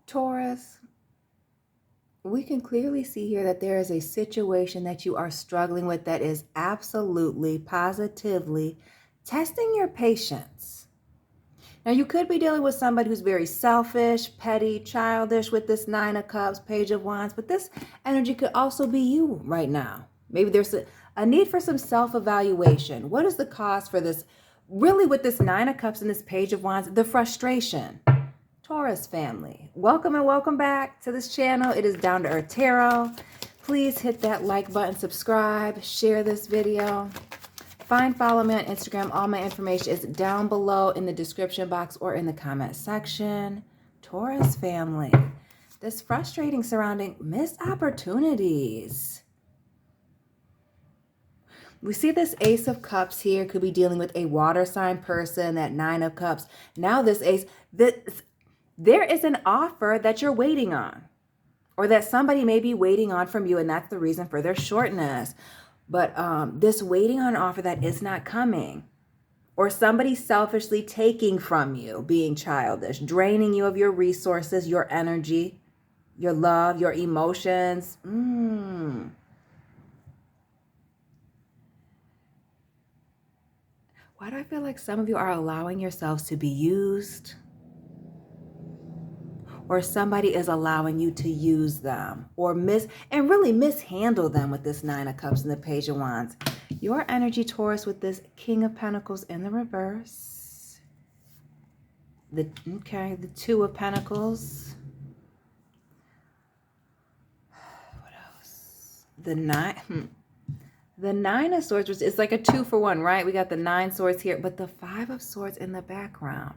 Taurus, we can clearly see here that there is a situation that you are struggling with that is absolutely, positively testing your patience. Now, you could be dealing with somebody who's very selfish, petty, childish with this Nine of Cups, Page of Wands, but this energy could also be you right now. Maybe there's a need for some self-evaluation. What is the cause for this? Really, with this Nine of Cups and this Page of Wands, the frustration. Taurus family, welcome and welcome back to this channel. It is Down to Earth Tarot. Please hit that like button, subscribe, share this video. Follow me on Instagram. All my information is down below in the description box or in the comment section. Taurus family, this frustrating surrounding missed opportunities. We see this Ace of Cups here could be dealing with a water sign person, that Nine of Cups. Now this Ace, there is an offer that you're waiting on, or that somebody may be waiting on from you, and that's the reason for their shortness. But this waiting on an offer that is not coming, or somebody selfishly taking from you, being childish, draining you of your resources, your energy, your love, your emotions. Why do I feel like some of you are allowing yourselves to be used? Or somebody is allowing you to use them or really mishandle them with this Nine of Cups and the Page of Wands. Your energy, Taurus, with this King of Pentacles in the reverse. The Two of Pentacles. What else? The Nine of Swords. It's like a 2-for-1, right? We got the 9 swords here, but the 5 of Swords in the background.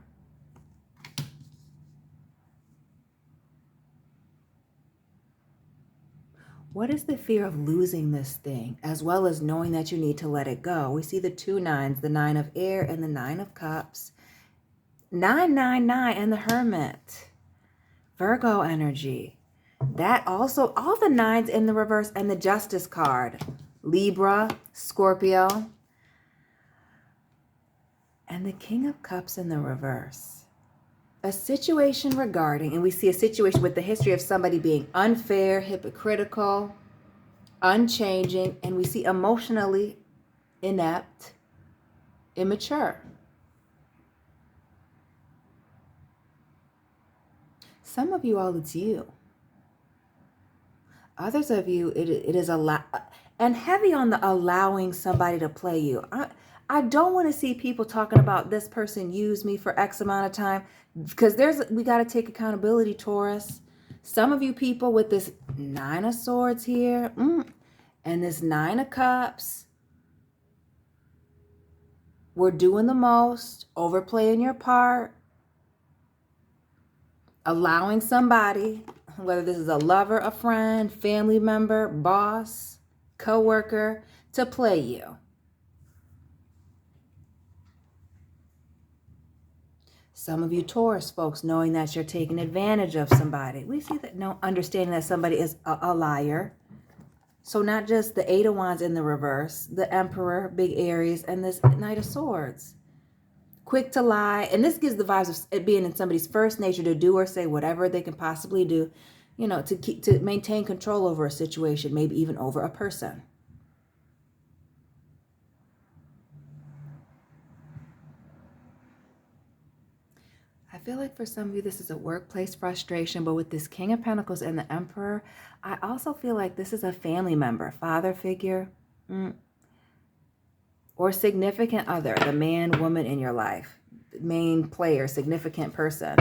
What is the fear of losing this thing, as well as knowing that you need to let it go? We see the 2 nines, the 9 of Air and the 9 of Cups. 999 and the Hermit. Virgo energy. That also, all the 9s in the reverse, and the Justice card. Libra, Scorpio. And the King of Cups in the reverse. A situation regarding, and we see a situation with the history of somebody being unfair, hypocritical, unchanging, and we see emotionally inept, immature. Some of you all, it's you. Others of you, it is a lot, and heavy on the allowing somebody to play you. I don't want to see people talking about this person used me for X amount of time, because we got to take accountability, Taurus. Some of you people with this 9 of Swords here and this 9 of Cups, we're doing the most, overplaying your part, allowing somebody, whether this is a lover, a friend, family member, boss, co-worker, to play you. Some of you Taurus folks, knowing that you're taking advantage of somebody. We see that, understanding that somebody is a liar. So not just the 8 of Wands in the reverse, the Emperor, big Aries, and this Knight of Swords. Quick to lie. And this gives the vibes of it being in somebody's first nature to do or say whatever they can possibly do, to maintain control over a situation, maybe even over a person. I feel like for some of you, this is a workplace frustration, but with this King of Pentacles and the Emperor, I also feel like this is a family member, father figure, or significant other, the man, woman in your life, main player, significant person,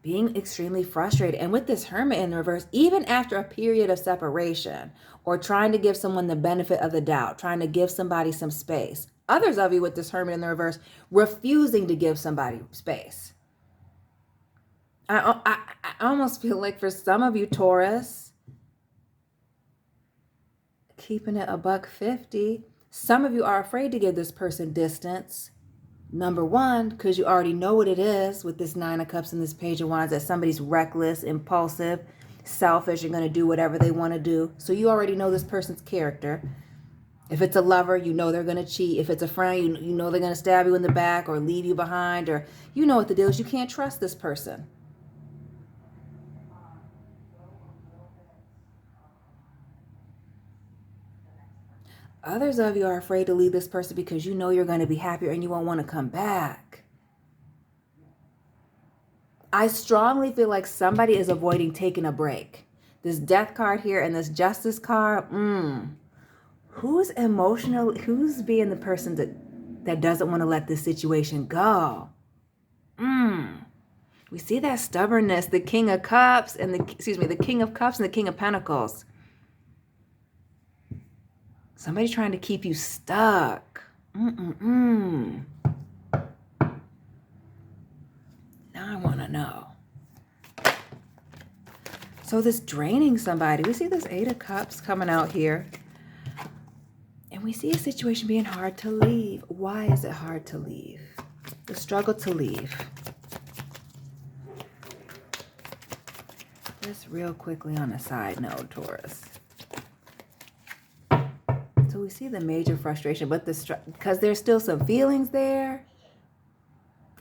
being extremely frustrated. And with this Hermit in the reverse, even after a period of separation or trying to give someone the benefit of the doubt, trying to give somebody some space. Others of you with this Hermit in the reverse, refusing to give somebody space. I almost feel like for some of you, Taurus, keeping it $150, some of you are afraid to give this person distance. Number one, because you already know what it is with this 9 of Cups and this Page of Wands, that somebody's reckless, impulsive, selfish, and going to do whatever they want to do. So you already know this person's character. If it's a lover, you know they're going to cheat. If it's a friend, you know they're going to stab you in the back or leave you behind, or you know what the deal is. You can't trust this person. Others of you are afraid to leave this person because you know you're going to be happier and you won't want to come back. I strongly feel like somebody is avoiding taking a break. This death card here and this justice card, who's emotional? Who's being the person that doesn't want to let this situation go? We see that stubbornness, the King of Cups and the King of Cups and the King of Pentacles. Somebody trying to keep you stuck. Now I want to know. So this draining somebody. We see this Eight of Cups coming out here. And we see a situation being hard to leave. Why is it hard to leave? The struggle to leave. Just real quickly on a side note, Taurus. So we see the major frustration, but because there's still some feelings there.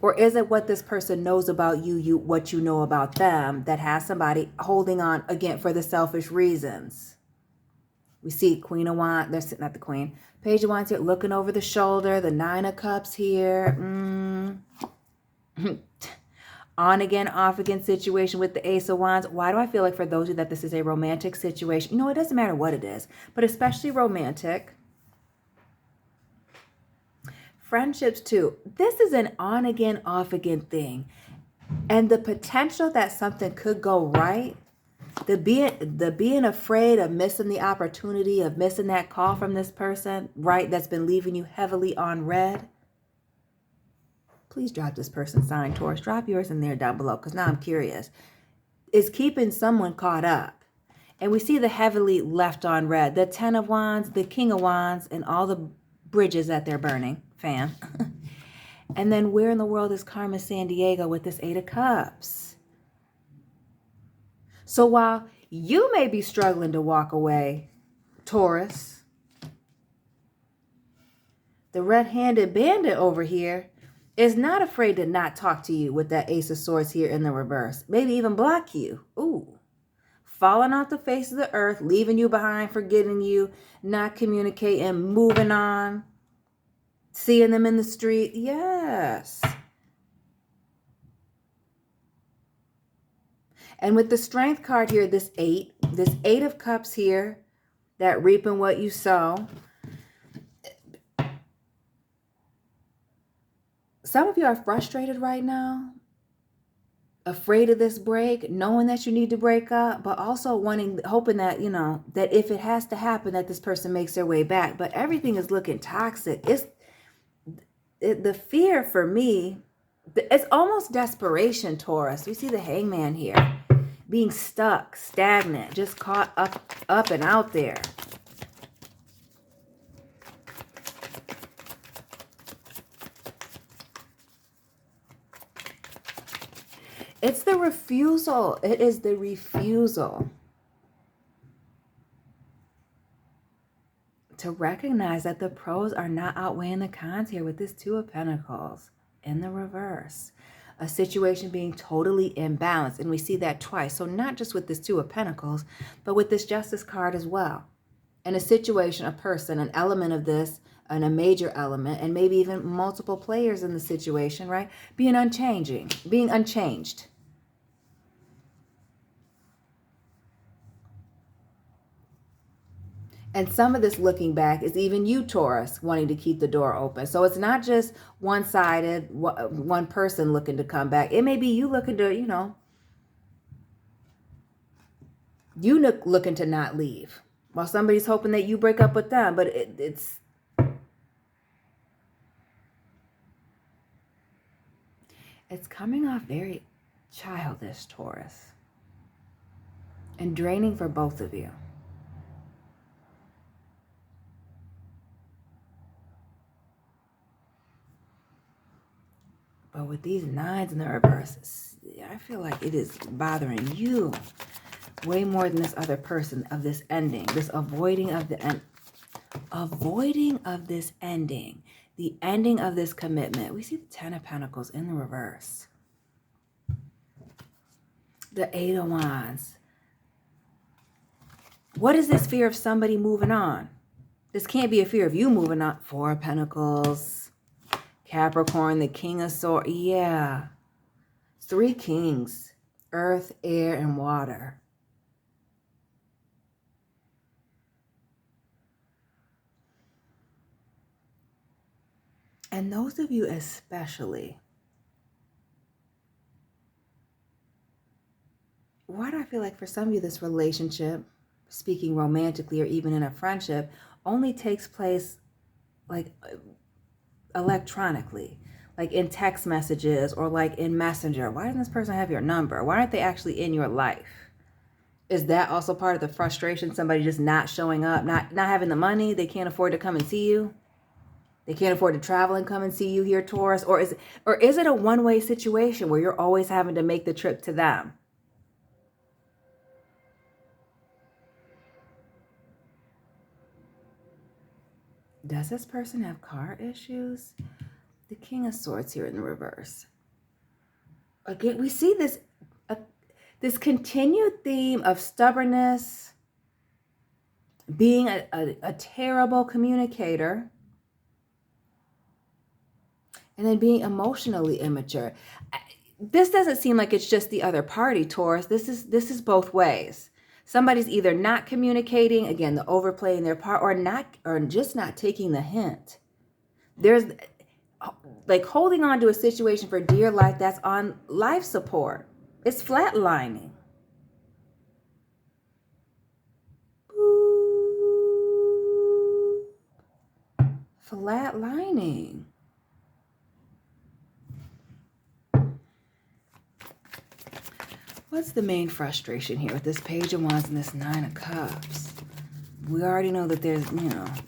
Or is it what this person knows about you, what you know about them, that has somebody holding on, again, for the selfish reasons? We see Queen of Wands, there's not the Queen, Page of Wands here, looking over the shoulder, the Nine of Cups here. On again, off again situation with the Ace of Wands. Why do I feel like for those of you that this is a romantic situation? You know, it doesn't matter what it is, but especially romantic. Friendships too. This is an on again, off again thing. And the potential that something could go right, the being afraid of missing the opportunity, of missing that call from this person, right, that's been leaving you heavily on red. Please drop this person's sign, Taurus. Drop yours in there down below, because now I'm curious. Is keeping someone caught up. And we see the heavily left on red. The Ten of Wands, the King of Wands, and all the bridges that they're burning. Fam. And then where in the world is Carmen Sandiego with this Eight of Cups? So while you may be struggling to walk away, Taurus, the red-handed bandit over here is not afraid to not talk to you with that Ace of Swords here in the reverse. Maybe even block you. Ooh. Falling off the face of the earth, leaving you behind, forgetting you, not communicating, moving on, seeing them in the street. Yes. And with the Strength card here, this Eight of Cups here, that reaping what you sow. Some of you are frustrated right now, afraid of this break, knowing that you need to break up, but also hoping that, you know, that if it has to happen, that this person makes their way back. But everything is looking toxic. The fear for me, it's almost desperation, Taurus. We see the Hangman here, being stuck, stagnant, just caught up and out there. It's the refusal. It is the refusal to recognize that the pros are not outweighing the cons here with this Two of Pentacles in the reverse. A situation being totally imbalanced. And we see that twice. So not just with this Two of Pentacles, but with this Justice card as well. And a situation, a person, an element of this, and a major element, and maybe even multiple players in the situation, right? Being unchanged. And some of this looking back is even you, Taurus, wanting to keep the door open. So it's not just one-sided, one person looking to come back. It may be you looking to, you know, looking to not leave, while somebody's hoping that you break up with them. But it's coming off very childish, Taurus, and draining for both of you. But with these nines in the reverse, I feel like it is bothering you way more than this other person, of this ending, this avoiding of this ending, the ending of this commitment. We see the Ten of Pentacles in the reverse. The Eight of Wands. What is this fear of somebody moving on? This can't be a fear of you moving on. Four of Pentacles, Capricorn, the King of Swords. Yeah. Three kings, earth, air, and water. And those of you especially, why do I feel like for some of you this relationship, speaking romantically or even in a friendship, only takes place like electronically, like in text messages or like in Messenger? Why doesn't this person have your number? Why aren't they actually in your life? Is that also part of the frustration? Somebody just not showing up, not having the money, they can't afford to come and see you? They can't afford to travel and come and see you here, Taurus? Or is it a one-way situation where you're always having to make the trip to them? Does this person have car issues? The King of Swords here in the reverse. Again, we see this continued theme of stubbornness, being a terrible communicator, and then being emotionally immature. This doesn't seem like it's just the other party, Taurus. This is both ways. Somebody's either not communicating, again, the overplaying their part, or just not taking the hint. There's like holding on to a situation for dear life that's on life support. It's flatlining. Flatlining. What's the main frustration here with this Page of Wands and this Nine of Cups? We already know that there's,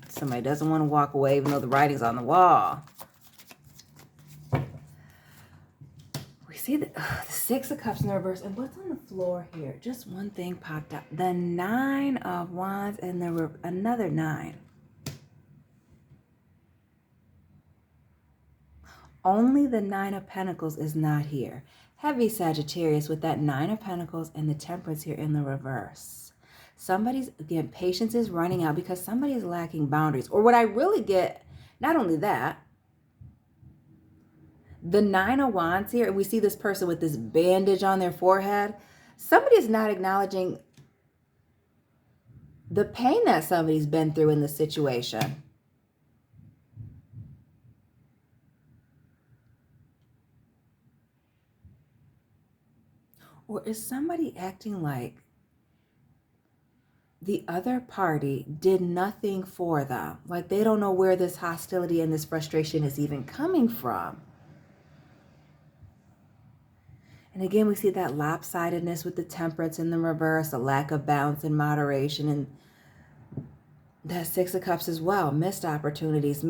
somebody doesn't want to walk away even though the writing's on the wall. We see the Six of Cups in the reverse. And what's on the floor here? Just one thing popped up. The Nine of Wands and another nine. Only the Nine of Pentacles is not here. Heavy Sagittarius with that Nine of Pentacles and the Temperance here in the reverse. Somebody's, again, patience is running out because somebody is lacking boundaries. Or what I really get, not only that, the Nine of Wands here, and we see this person with this bandage on their forehead. Somebody is not acknowledging the pain that somebody's been through in this situation. Or is somebody acting like the other party did nothing for them? Like they don't know where this hostility and this frustration is even coming from. And again, we see that lopsidedness with the Temperance in the reverse, a lack of balance and moderation, and that Six of Cups as well. Missed opportunities,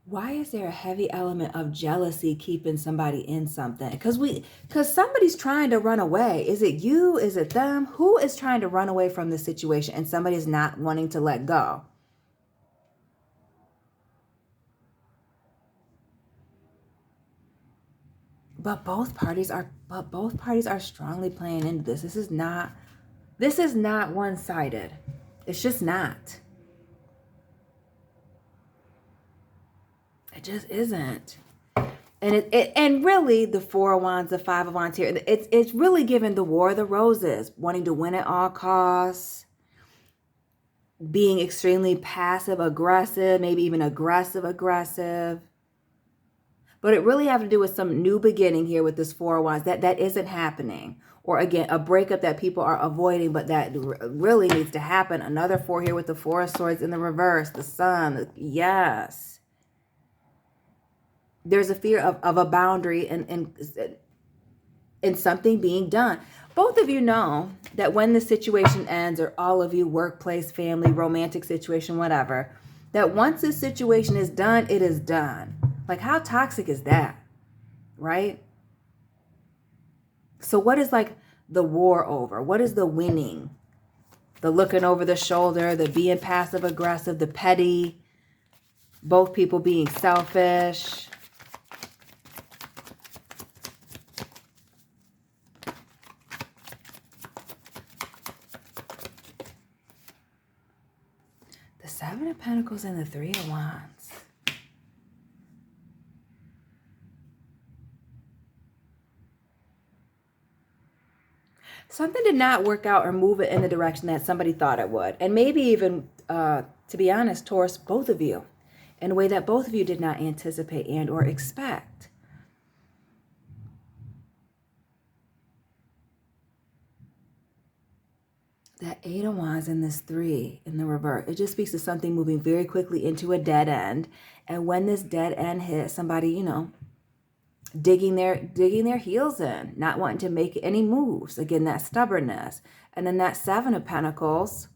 Why is there a heavy element of jealousy keeping somebody in something? Because somebody's trying to run away. Is it you? Is it them? Who is trying to run away from this situation and somebody is not wanting to let go? But both parties are strongly playing into this. This is not one-sided. It's just not. It just isn't. And really the Four of Wands, the Five of Wands here, it's really given the War of the Roses, wanting to win at all costs, being extremely passive aggressive, maybe even aggressive. But it really have to do with some new beginning here with this Four of Wands that isn't happening. Or again, a breakup that people are avoiding, but that really needs to happen. Another four here with the Four of Swords in the reverse, the Sun. Yes. There's a fear of a boundary and something being done. Both of you know that when the situation ends, or all of you, workplace, family, romantic situation, whatever, that once this situation is done, it is done. Like, how toxic is that? Right? So what is like the war over? What is the winning? The looking over the shoulder, the being passive aggressive, the petty, both people being selfish. The Seven of Pentacles and the Three of Wands. Something did not work out or move it in the direction that somebody thought it would. And maybe even, to be honest, Taurus, both of you, in a way that both of you did not anticipate and or expect. That Eight of Wands and this Three in the reverse. It just speaks to something moving very quickly into a dead end. And when this dead end hits, somebody, you know, digging their heels in, not wanting to make any moves. Again, that stubbornness. And then that Seven of Pentacles,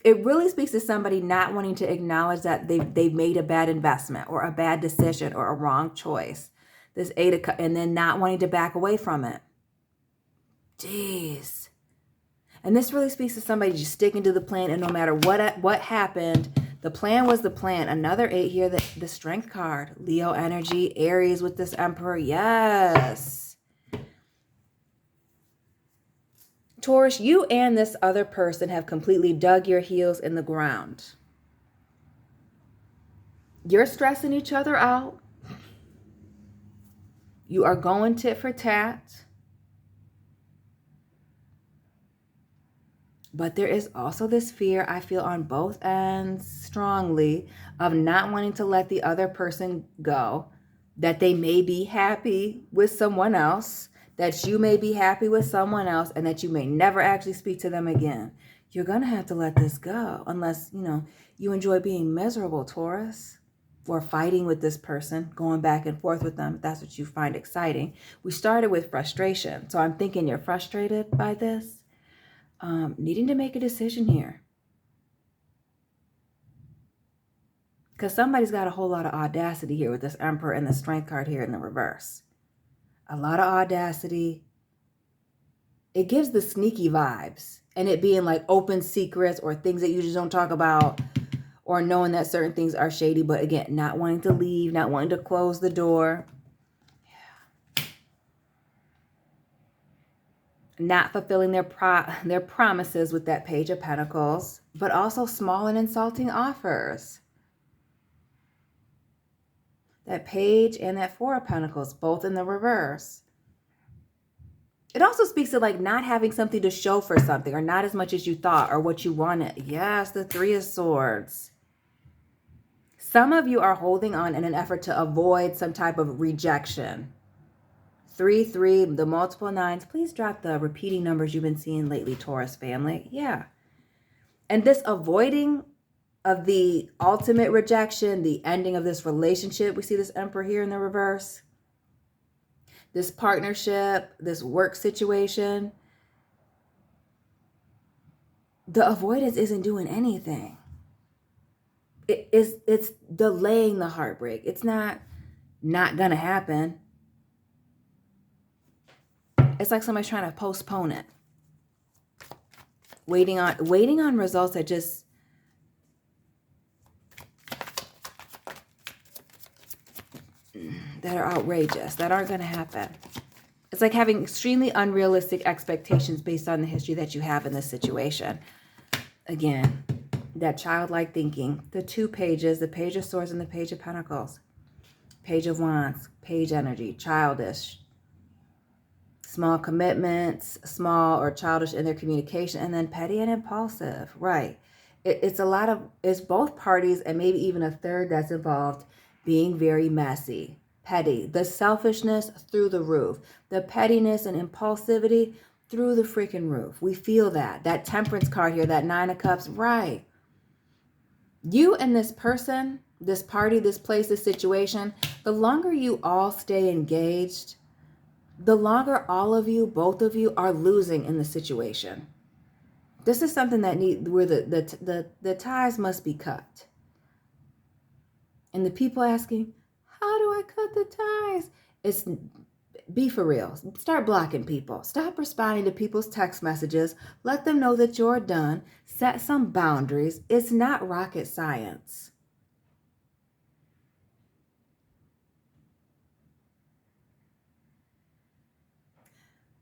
it really speaks to somebody not wanting to acknowledge that they've made a bad investment or a bad decision or a wrong choice. This and then not wanting to back away from it. Jeez. And this really speaks to somebody just sticking to the plan, and no matter what happened, the plan was the plan. Another 8 here, the Strength card. Leo energy, Aries with this Emperor. Yes. Taurus, you and this other person have completely dug your heels in the ground. You're stressing each other out. You are going tit for tat. But there is also this fear, I feel, on both ends strongly, of not wanting to let the other person go, that they may be happy with someone else, that you may be happy with someone else, and that you may never actually speak to them again. You're going to have to let this go unless, you know, you enjoy being miserable, Taurus, or fighting with this person, going back and forth with them. If that's what you find exciting. We started with frustration, so I'm thinking you're frustrated by this. Needing to make a decision here. Because somebody's got a whole lot of audacity here with this Emperor and the Strength card here in the reverse. A lot of audacity. It gives the sneaky vibes. And it being like open secrets or things that you just don't talk about, or knowing that certain things are shady. But again, not wanting to leave, not wanting to close the door. Not fulfilling their promises with that Page of Pentacles, but also small and insulting offers. That Page and that Four of Pentacles, both in the reverse. It also speaks to like not having something to show for something, or not as much as you thought or what you wanted. Yes, the Three of Swords. Some of you are holding on in an effort to avoid some type of rejection. 3, 3, the multiple 9s. Please drop the repeating numbers you've been seeing lately, Taurus family. Yeah. And this avoiding of the ultimate rejection, the ending of this relationship. We see this Emperor here in the reverse. This partnership, this work situation. The avoidance isn't doing anything. It's delaying the heartbreak. It's not gonna happen. It's like somebody's trying to postpone it. Waiting on results that just that are outrageous, that aren't going to happen. It's like having extremely unrealistic expectations based on the history that you have in this situation. Again, that childlike thinking. The 2 pages, the Page of Swords and the Page of Pentacles. Page of Wands, Page energy, childish. Small commitments, small or childish in their communication, and then petty and impulsive. Right. It's both parties and maybe even a third that's involved being very messy, petty. The selfishness through the roof. The pettiness and impulsivity through the freaking roof. We feel that. That Temperance card here, that 9 of Cups. Right. You and this person, this party, this place, this situation, the longer you all stay engaged, the longer all of you, both of you, are losing in the situation. This is something that where the ties must be cut. And the people asking, how do I cut the ties? It's be for real. Start blocking people. Stop responding to people's text messages. Let them know that you're done. Set some boundaries. It's not rocket science.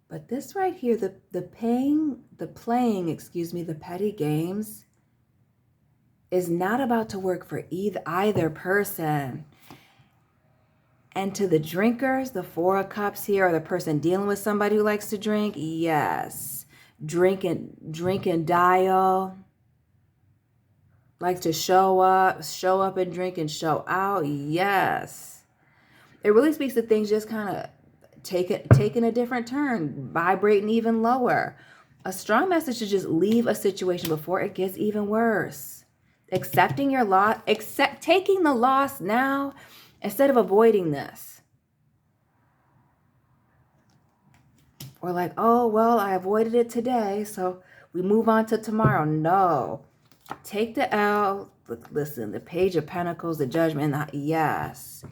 But this right here, the playing, the petty games, is not about to work for either person. And to the drinkers, the Four of Cups here, or the person dealing with somebody who likes to drink, yes. Drink and dial. Likes to show up and drink and show out, yes. It really speaks to things just kind of taking a different turn, vibrating even lower. A strong message to just leave a situation before it gets even worse. Accepting your loss, taking the loss now instead of avoiding this. Or like, oh, well, I avoided it today, so we move on to tomorrow. No. Take the L. Listen, the Page of Pentacles, the Judgment, yes.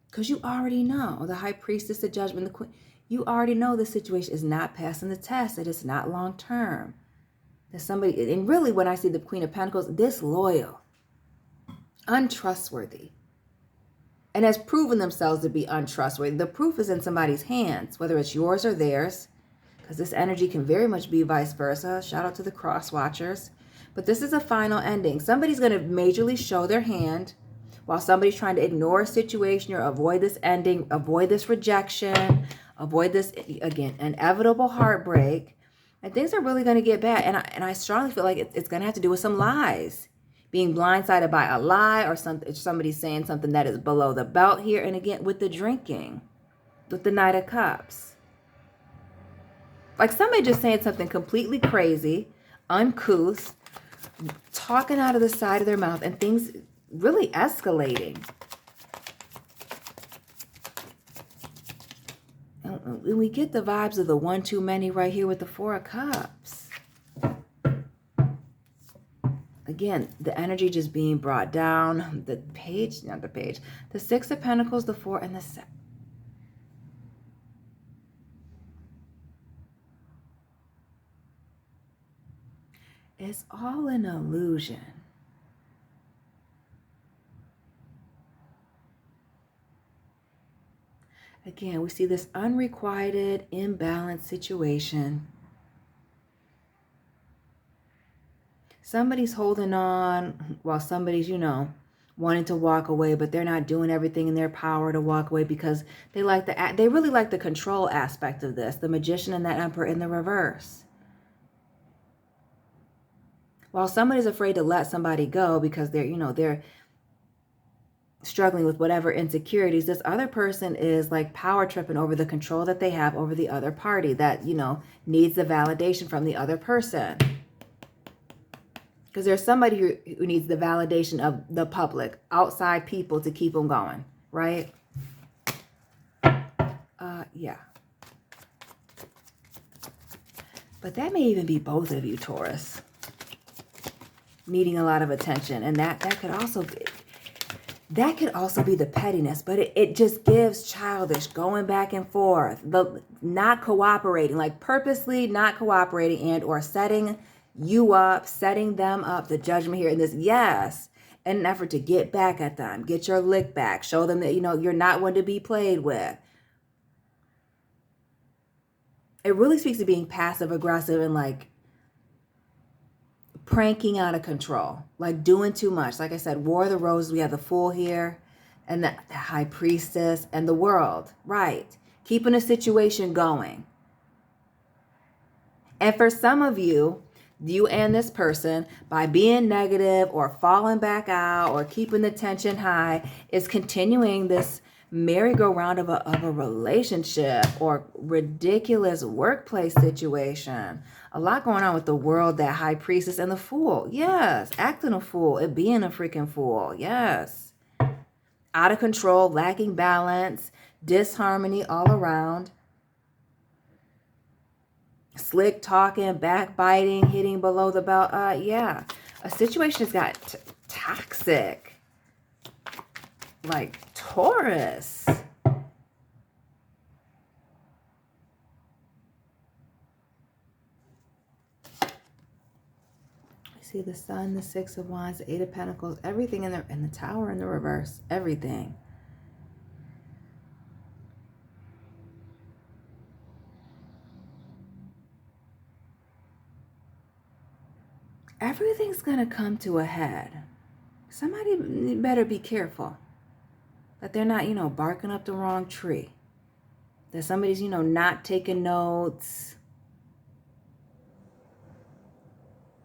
Because you already know. The High Priestess, the Judgment, the Queen. You already know the situation is not passing the test. It is not long term. There's somebody, and really when I see the Queen of Pentacles, disloyal, untrustworthy, and has proven themselves to be untrustworthy. The proof is in somebody's hands, whether it's yours or theirs, because this energy can very much be vice versa. Shout out to the cross watchers. But this is a final ending. Somebody's going to majorly show their hand while somebody's trying to ignore a situation or avoid this ending, avoid this rejection, avoid this, again, inevitable heartbreak. And things are really going to get bad. And I strongly feel like it's going to have to do with some lies. Being blindsided by a lie, or somebody saying something that is below the belt here. And again, with the drinking, with the Knight of Cups. Like somebody just saying something completely crazy, uncouth, talking out of the side of their mouth, and things really escalating. And we get the vibes of the one too many right here with the Four of Cups. Again, the energy just being brought down. The page, not the page. The Six of Pentacles, the Four, and the Seven. It's all an illusion. Again, we see this unrequited, imbalanced situation. Somebody's holding on while somebody's, wanting to walk away, but they're not doing everything in their power to walk away because they really like the control aspect of this. The Magician and that Emperor in the reverse. While somebody's afraid to let somebody go because they're struggling with whatever insecurities, this other person is like power tripping over the control that they have over the other party that, needs the validation from the other person. Because there's somebody who needs the validation of the public, outside people to keep them going, right? Yeah. But that may even be both of you, Taurus. Needing a lot of attention. And that could also be the pettiness, but it just gives childish, going back and forth, the not cooperating, like purposely not cooperating and or setting you up, setting them up, the Judgment here in this, yes, in an effort to get back at them, get your lick back, show them that, you're not one to be played with. It really speaks to being passive aggressive and like pranking out of control, like doing too much. Like I said, War of the Roses, we have the Fool here and the High Priestess and the World, right? Keeping a situation going. And for some of you and this person, by being negative or falling back out or keeping the tension high, is continuing this merry-go-round of a relationship or ridiculous workplace situation. A lot going on with the World, that High Priestess, and the Fool. Yes, acting a fool, it being a freaking fool. Yes. Out of control, lacking balance, disharmony all around. Slick talking, backbiting, hitting below the belt. Yeah. A situation has got toxic. Like Taurus. See the Sun, the Six of Wands, the Eight of Pentacles, everything in the Tower in the reverse. Everything. everything's going to come to a head. Somebody better be careful that they're not, barking up the wrong tree. That somebody's, not taking notes.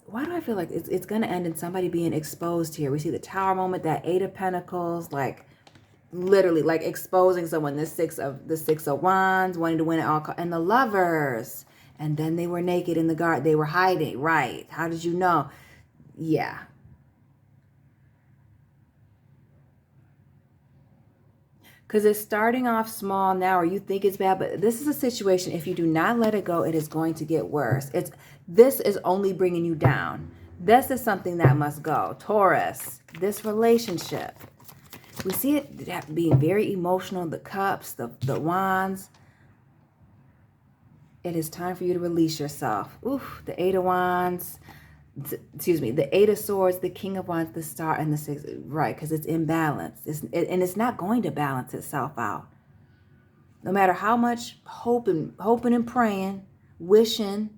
Why do I feel like it's going to end in somebody being exposed here? We see the Tower moment, that 8 of Pentacles, like literally like exposing someone. The six of Wands, wanting to win it all, and the Lovers. And then they were naked in the garden. They were hiding, right? How did you know? Yeah. Because it's starting off small now, or you think it's bad, but this is a situation, if you do not let it go, it is going to get worse. This is only bringing you down. This is something that must go. Taurus, this relationship. We see it being very emotional, the cups, the wands. It is time for you to release yourself. Oof, the 8 of wands. Excuse me, the 8 of swords, the King of wands, the star, and the 6, right, because it's imbalanced. And it's not going to balance itself out. No matter how much hoping and praying, wishing,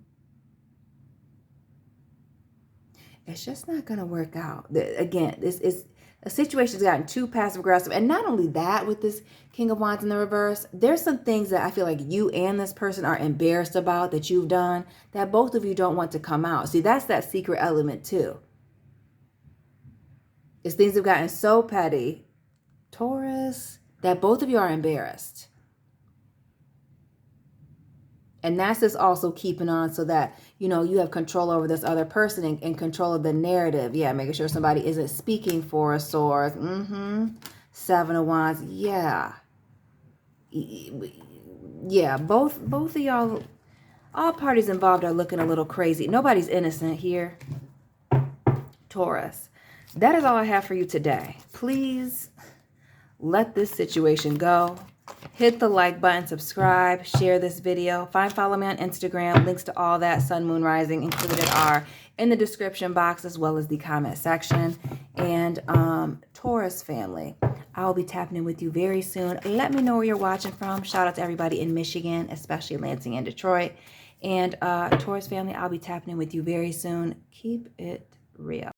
it's just not going to work out. Again, this is a situation that's gotten too passive aggressive. And not only that, with this King of wands in the reverse, there's some things that I feel like you and this person are embarrassed about that you've done that both of you don't want to come out. See, that's that secret element too. Is things have gotten so petty, Taurus, that both of you are embarrassed. And that's just also keeping on so that, you have control over this other person and control of the narrative. Yeah, making sure somebody isn't speaking for a source. 7 of wands. Yeah. Yeah, both of y'all, all parties involved are looking a little crazy. Nobody's innocent here. Taurus. That is all I have for you today. Please let this situation go. Hit the like button, subscribe, share this video. Follow me on Instagram. Links to all that, Sun, Moon, Rising included, are in the description box as well as the comment section. And Taurus family, I will be tapping in with you very soon. Let me know where you're watching from. Shout out to everybody in Michigan, especially Lansing and Detroit. And Taurus family, I'll be tapping in with you very soon. Keep it real.